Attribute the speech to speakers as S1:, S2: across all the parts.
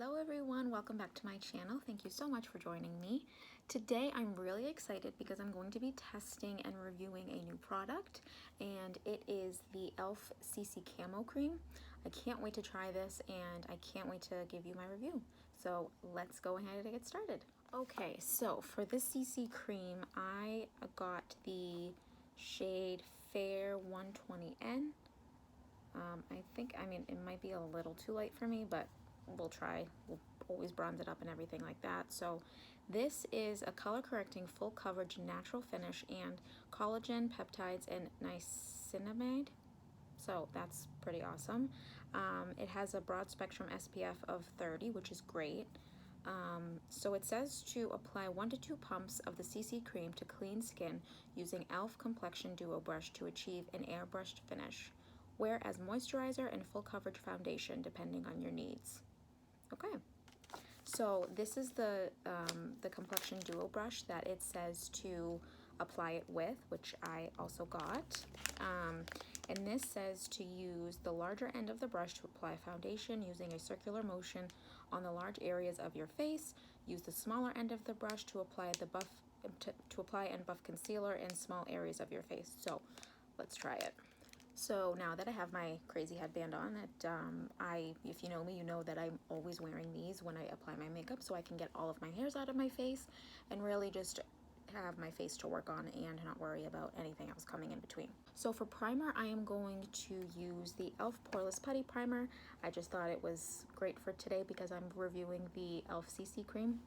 S1: Hello everyone, welcome back to my channel. Thank you so much for joining me. Today I'm really excited because I'm going to be testing and reviewing a new product, and it is the e.l.f. CC Camo Cream. I can't wait to try this and I can't wait to give you my review. So let's go ahead and get started. Okay, so for this CC cream I got the shade Fair 120N. I mean, it might be a little too light for me, but we'll try. We'll always bronze it up and everything like that. So this is a color correcting full coverage natural finish and collagen, peptides, and niacinamide. So that's pretty awesome. It has a broad spectrum SPF of 30, which is great. So it says to apply 1 to 2 pumps of the CC cream to clean skin using e.l.f. Complexion Duo Brush to achieve an airbrushed finish. Wear as moisturizer and full coverage foundation depending on your needs. Okay, so this is the Complexion Duo brush that it says to apply it with, which I also got. And this says to use the larger end of the brush to apply foundation using a circular motion on the large areas of your face. Use the smaller end of the brush to apply and buff concealer in small areas of your face. So let's try it. So now that I have my crazy headband on, that if you know me, you know that I'm always wearing these when I apply my makeup so I can get all of my hairs out of my face and really just have my face to work on and not worry about anything else coming in between. So for primer, I am going to use the e.l.f. Poreless Putty Primer. I just thought it was great for today because I'm reviewing the e.l.f. CC cream.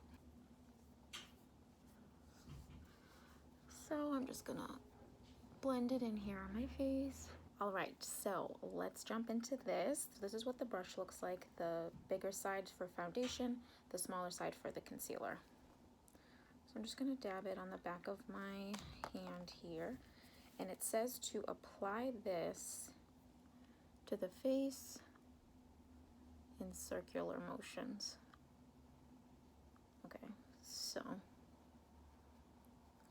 S1: So I'm just gonna blend it in here on my face. All right, so let's jump into this. This is what the brush looks like. The bigger side for foundation, the smaller side for the concealer. So I'm just gonna dab it on the back of my hand here. And it says to apply this to the face in circular motions. Okay, so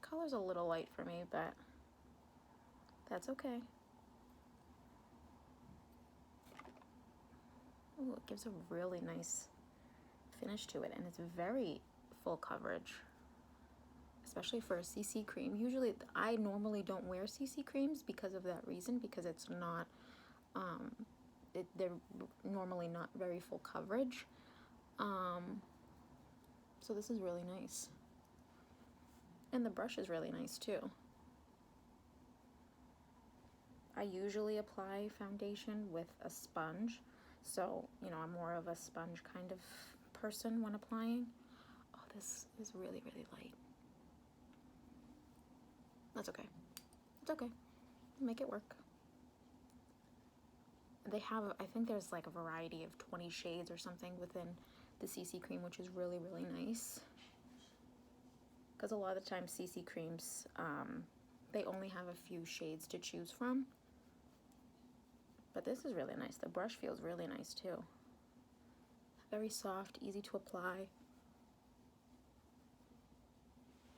S1: color's a little light for me, but that's okay. Ooh, it gives a really nice finish to it, and it's very full coverage, especially for a CC cream. Usually, I normally don't wear CC creams because of that reason, because it's not, they're normally not very full coverage. So this is really nice. And the brush is really nice too. I usually apply foundation with a sponge. So, you know, I'm more of a sponge kind of person when applying. Oh, this is really, really light. That's okay. It's okay. Make it work. They have, I think there's like a variety of 20 shades or something within the CC cream, which is really, really nice. Because a lot of the time CC creams, they only have a few shades to choose from. But this is really nice. The brush feels really nice too. Very soft, easy to apply.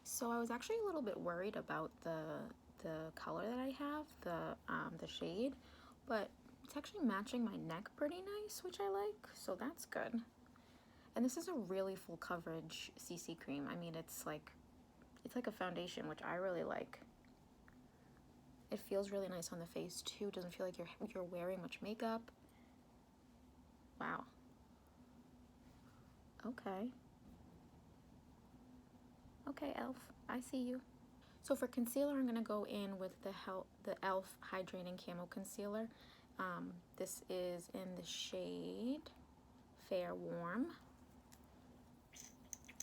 S1: So I was actually a little bit worried about the color that I have, the shade, but it's actually matching my neck pretty nice, which I like, so that's good. And this is a really full coverage CC cream. I mean, it's like a foundation, which I really like. It feels really nice on the face too. It doesn't feel like you're wearing much makeup. Wow. Okay. Okay, e.l.f., I see you. So for concealer, I'm gonna go in with the e.l.f. Hydrating Camo Concealer. This is in the shade Fair Warm.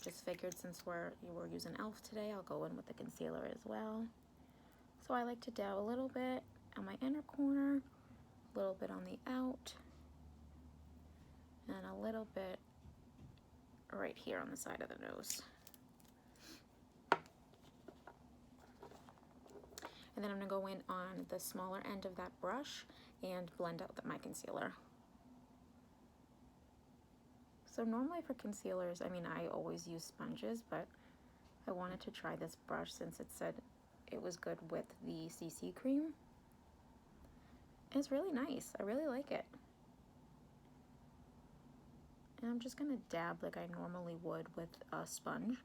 S1: Just figured since we're using e.l.f. today, I'll go in with the concealer as well. So I like to dab a little bit on my inner corner, a little bit on the out, and a little bit right here on the side of the nose. And then I'm gonna go in on the smaller end of that brush and blend out my concealer. So normally for concealers, I mean, I always use sponges, but I wanted to try this brush since it said it was good with the CC cream. It's really nice. I really like it. And I'm just gonna dab like I normally would with a sponge.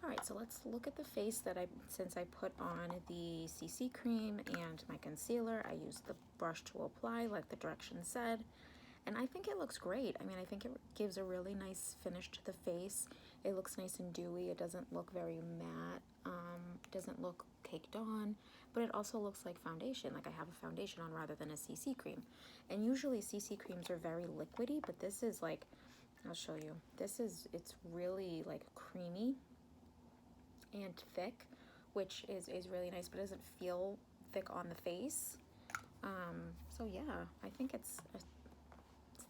S1: Alright, so let's look at the face that since I put on the CC cream and my concealer, I used the brush to apply like the directions said. And I think it looks great. I mean, I think it gives a really nice finish to the face. It looks nice and dewy. It doesn't look very matte. It doesn't look caked on, but it also looks like foundation, like I have a foundation on rather than a CC cream. And usually CC creams are very liquidy, but this is like, I'll show you. It's really like creamy and thick, which is really nice, but it doesn't feel thick on the face. So yeah, I think it's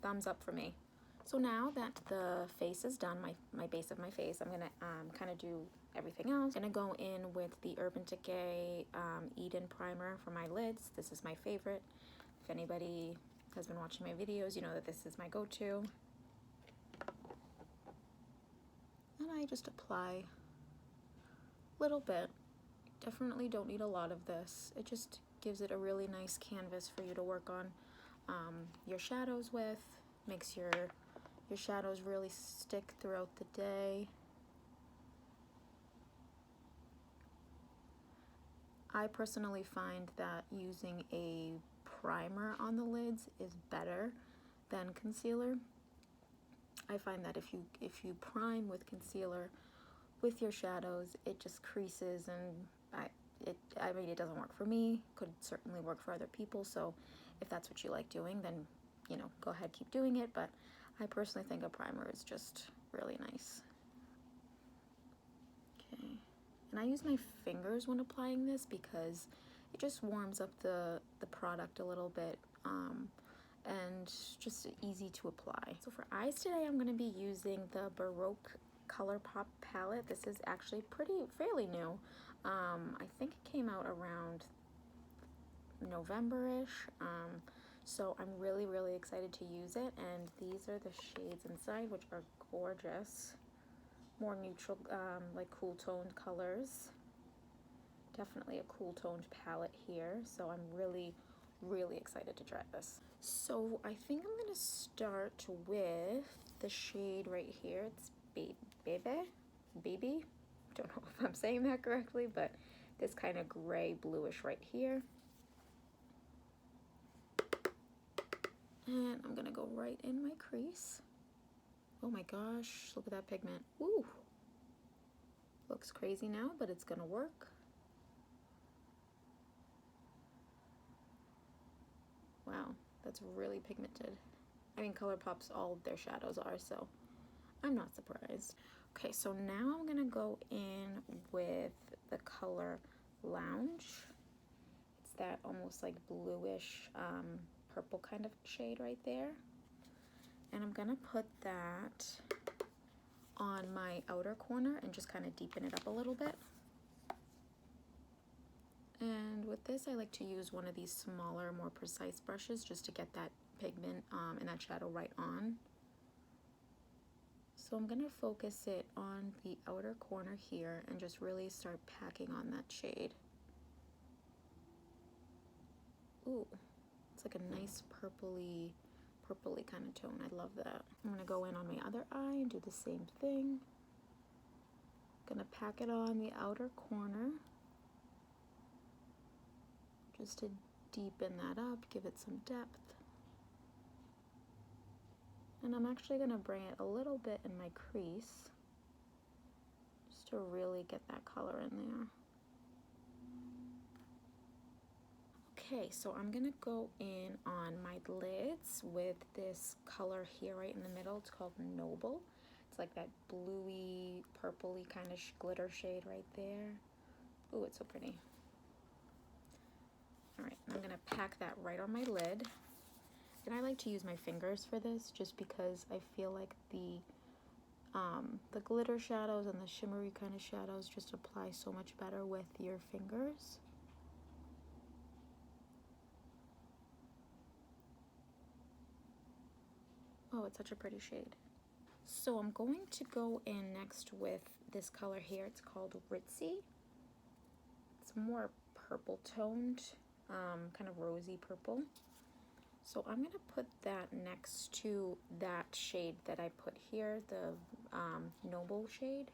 S1: thumbs up for me. So now that the face is done, my base of my face, I'm gonna kind of do everything else. I'm gonna go in with the Urban Decay Eden primer for my lids. This is my favorite. If anybody has been watching my videos, you know that this is my go-to. And I just apply a little bit. Definitely don't need a lot of this. It just gives it a really nice canvas for you to work on your shadows with. Makes your shadows really stick throughout the day. I personally find that using a primer on the lids is better than concealer. I find that if you prime with concealer with your shadows, it just creases, and I mean, it doesn't work for me. Could certainly work for other people. So if that's what you like doing, then you know, go ahead, keep doing it. But I personally think a primer is just really nice. Okay, and I use my fingers when applying this because it just warms up the product a little bit, and just easy to apply. So for eyes today, I'm going to be using the Baroque Colourpop palette. This is actually fairly new. I think it came out around November-ish. So I'm really excited to use it, and these are the shades inside, which are gorgeous. More neutral, like cool toned colors. Definitely a cool toned palette here, so I'm really excited to try this. So I think I'm gonna start with the shade right here. It's Baby. Don't know if I'm saying that correctly, but this kind of gray bluish right here. And I'm gonna go right in my crease. Oh my gosh, look at that pigment. Ooh, looks crazy now, but it's gonna work. Wow, that's really pigmented. I mean, Colourpop's all of their shadows are, so I'm not surprised. Okay, so now I'm gonna go in with the color Lounge. It's that almost like bluish purple kind of shade right there. And I'm gonna put that on my outer corner and just kind of deepen it up a little bit. And with this, I like to use one of these smaller, more precise brushes just to get that pigment and that shadow right on. So I'm gonna focus it on the outer corner here and just really start packing on that shade. Ooh, it's like a nice purpley kind of tone. I love that. I'm gonna go in on my other eye and do the same thing. Gonna pack it on the outer corner just to deepen that up, give it some depth. And I'm actually gonna bring it a little bit in my crease just to really get that color in there. Okay, so I'm gonna go in on my lids with this color here right in the middle. It's called Noble. It's like that bluey, purpley kind of glitter shade right there. Ooh, it's so pretty. All right, I'm gonna pack that right on my lid. And I like to use my fingers for this just because I feel like the glitter shadows and the shimmery kind of shadows just apply so much better with your fingers. Oh, it's such a pretty shade. So I'm going to go in next with this color here. It's called Ritzy. It's more purple toned, kind of rosy purple. So I'm gonna put that next to that shade that I put here, the Noble shade.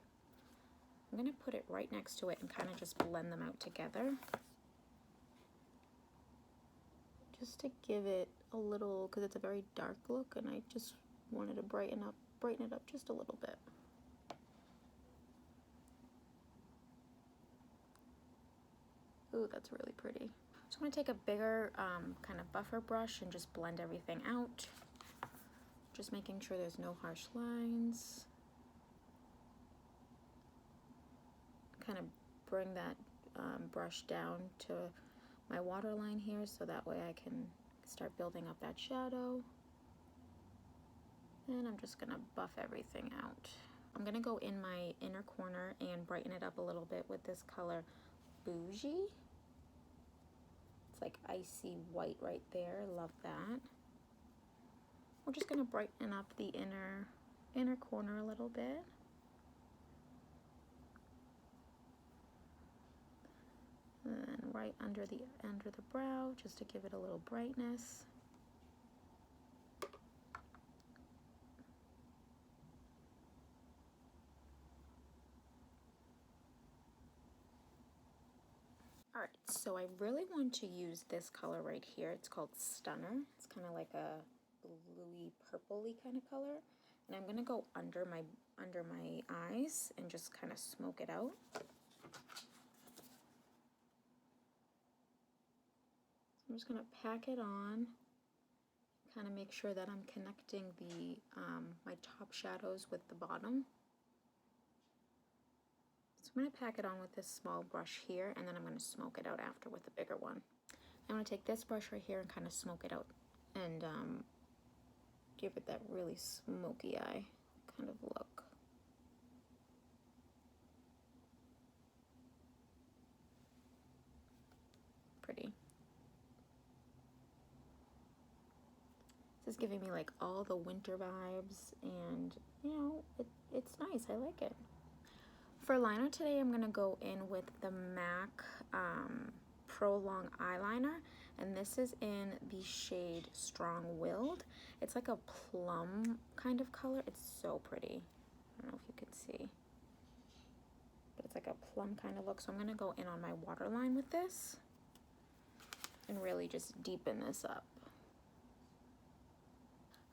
S1: I'm gonna put it right next to it and kind of just blend them out together. Just to give it a little, because it's a very dark look and I just wanted to brighten it up just a little bit. Ooh, that's really pretty. So I'm going to take a bigger kind of buffer brush and just blend everything out. Just making sure there's no harsh lines. Kind of bring that brush down to my waterline here so that way I can start building up that shadow. And I'm just going to buff everything out. I'm going to go in my inner corner and brighten it up a little bit with this color Bougie. It's like icy white right there. Love that. We're just going to brighten up the inner corner a little bit. And then right under the brow, just to give it a little brightness. Alright, so I really want to use this color right here. It's called Stunner. It's kind of like a bluey purpley kind of color. And I'm going to go under my eyes and just kind of smoke it out. I'm just going to pack it on, kind of make sure that I'm connecting the my top shadows with the bottom. So I'm going to pack it on with this small brush here, and then I'm going to smoke it out after with the bigger one. I'm going to take this brush right here and kind of smoke it out and give it that really smoky eye kind of look. Pretty. This is giving me like all the winter vibes, and you know, it's nice. I like it. For liner today, I'm gonna go in with the MAC Prolong eyeliner, and this is in the shade Strong Willed. It's like a plum kind of color. It's so pretty. I don't know if you can see, but it's like a plum kind of look. So I'm gonna go in on my waterline with this and really just deepen this up.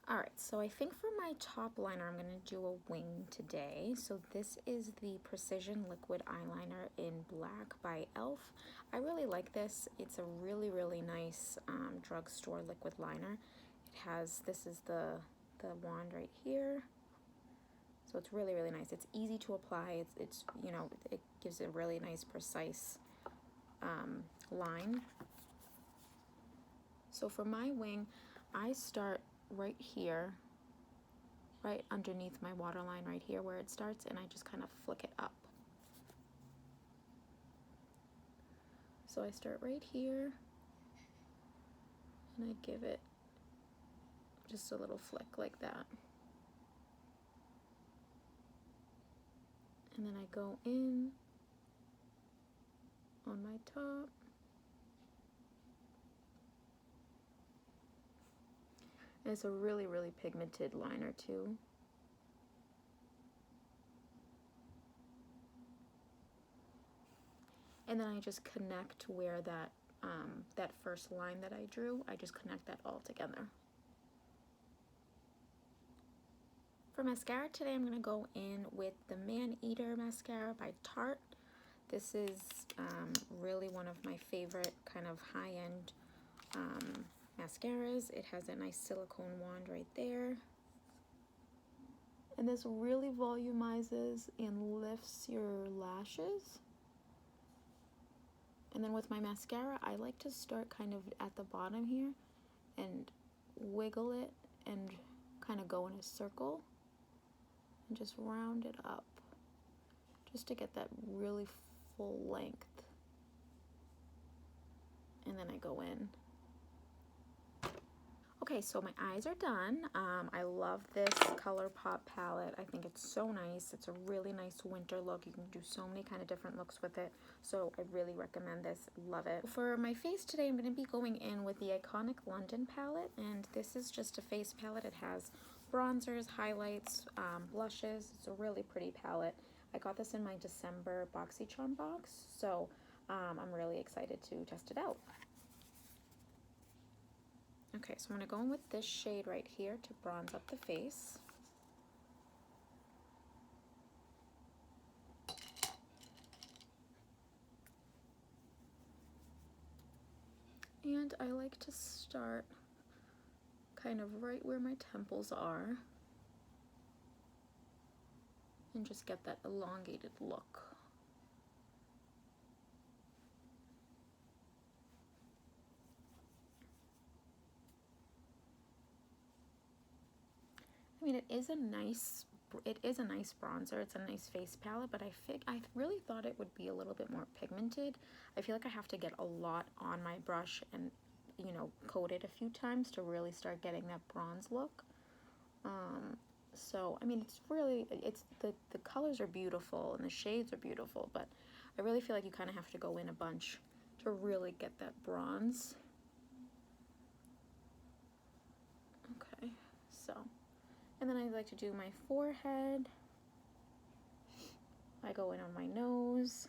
S1: Alright, so I think for my top liner, I'm going to do a wing today. So this is the Precision Liquid Eyeliner in Black by e.l.f. I really like this. It's a really, really nice drugstore liquid liner. It has, this is the wand right here. So it's really, really nice. It's easy to apply. It's you know, it gives a really nice, precise line. So for my wing, I start right here, right underneath my waterline right here where it starts, and I just kind of flick it up. So I start right here and I give it just a little flick like that. And then I go in on my top. And it's a really, really pigmented liner too. And then I just connect where that that first line that I drew, I just connect that all together. For mascara today, I'm going to go in with the Man Eater mascara by Tarte. This is really one of my favorite kind of high-end mascaras. It has a nice silicone wand right there. And this really volumizes and lifts your lashes. And then with my mascara, I like to start kind of at the bottom here and wiggle it and kind of go in a circle and just round it up just to get that really full length. And then I go in. Okay, so my eyes are done. I love this ColourPop palette. I think it's so nice. It's a really nice winter look. You can do so many kind of different looks with it. So I really recommend this. Love it. For my face today, I'm going to be going in with the Iconic London palette. And this is just a face palette. It has bronzers, highlights, blushes. It's a really pretty palette. I got this in my December BoxyCharm box. So I'm really excited to test it out. Okay, so I'm going to go in with this shade right here to bronze up the face. And I like to start kind of right where my temples are and just get that elongated look. I mean, it is a nice bronzer. It's a nice face palette, but I really thought it would be a little bit more pigmented. I feel like I have to get a lot on my brush and, you know, coat it a few times to really start getting that bronze look. So I mean, the colors are beautiful and the shades are beautiful, but I really feel like you kind of have to go in a bunch to really get that bronze. Okay, so. And then I like to do my forehead. I go in on my nose.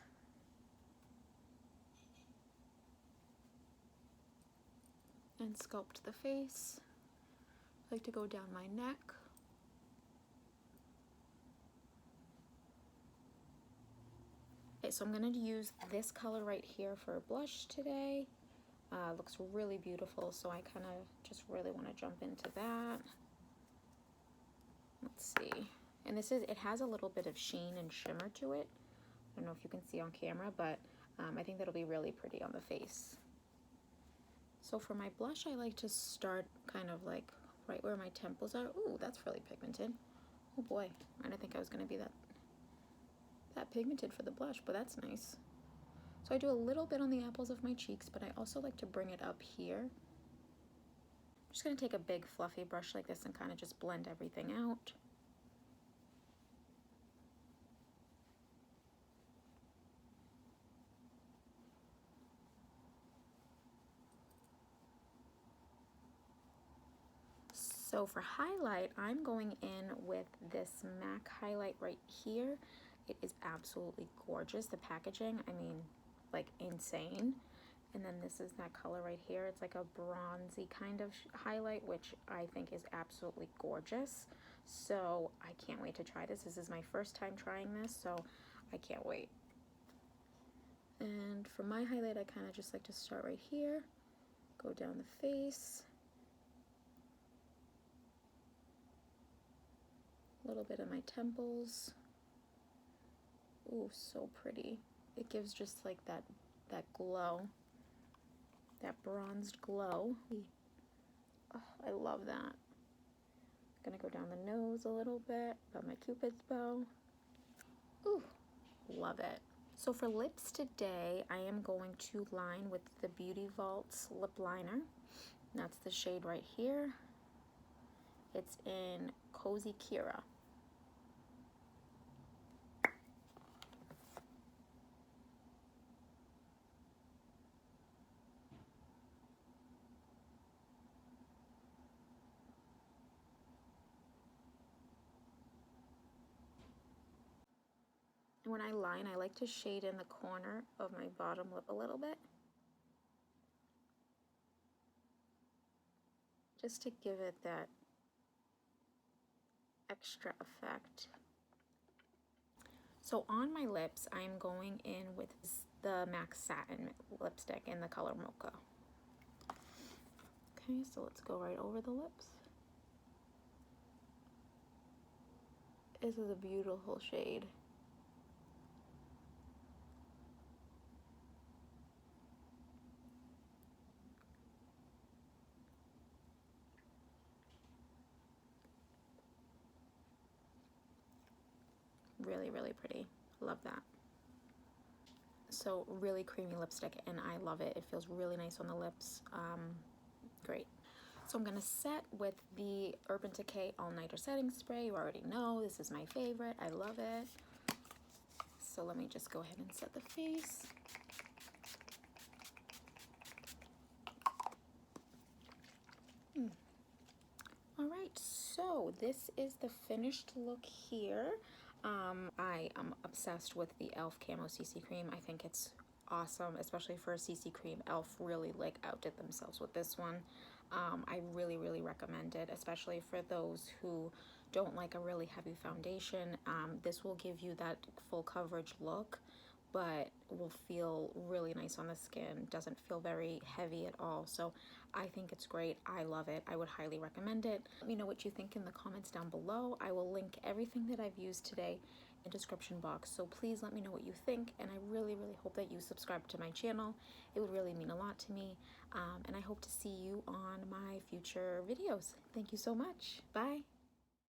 S1: And sculpt the face. I like to go down my neck. Okay, so I'm going to use this color right here for a blush today. Looks really beautiful, so I kind of just really want to jump into that. Let's see. And it has a little bit of sheen and shimmer to it. I don't know if you can see on camera, but I think that'll be really pretty on the face. So for my blush, I like to start kind of like right where my temples are. Ooh, that's really pigmented. Oh boy, I didn't think I was going to be that pigmented for the blush, but that's nice. So I do a little bit on the apples of my cheeks, but I also like to bring it up here. I'm just going to take a big fluffy brush like this and kind of just blend everything out. So for highlight, I'm going in with this MAC highlight right here. It is absolutely gorgeous. The packaging, I mean, like insane. And then this is that color right here. It's like a bronzy kind of highlight, which I think is absolutely gorgeous. So I can't wait to try this. This is my first time trying this, so I can't wait. And for my highlight, I kind of just like to start right here, go down the face, a little bit of my temples. Ooh, so pretty. It gives just like that glow, that bronzed glow. Oh, I love that. Gonna go down the nose a little bit, got my Cupid's bow. Ooh, love it. So for lips today, I am going to line with the Beauty Vaults lip liner. That's the shade right here. It's in Cozy Kira. And when I line, I like to shade in the corner of my bottom lip a little bit, just to give it that extra effect. So on my lips, I'm going in with the MAC Satin lipstick in the color Mocha. Okay, so let's go right over the lips. This is a beautiful shade. Really, really pretty. Love that. So really creamy lipstick, and I love it. It feels really nice on the lips. Great. So I'm going to set with the Urban Decay All Nighter Setting Spray. You already know this is my favorite. I love it. So let me just go ahead and set the face. All right, so this is the finished look here. I am obsessed with the e.l.f. Camo CC Cream. I think it's awesome, especially for a CC cream. e.l.f. really like outdid themselves with this one. I really, really recommend it, especially for those who don't like a really heavy foundation. This will give you that full coverage look, but will feel really nice on the skin. Doesn't feel very heavy at all. So I think it's great. I love it. I would highly recommend it. Let me know what you think in the comments down below. I will link everything that I've used today in the description box. So please let me know what you think. And I really, really hope that you subscribe to my channel. It would really mean a lot to me. And I hope to see you on my future videos. Thank you so much. Bye.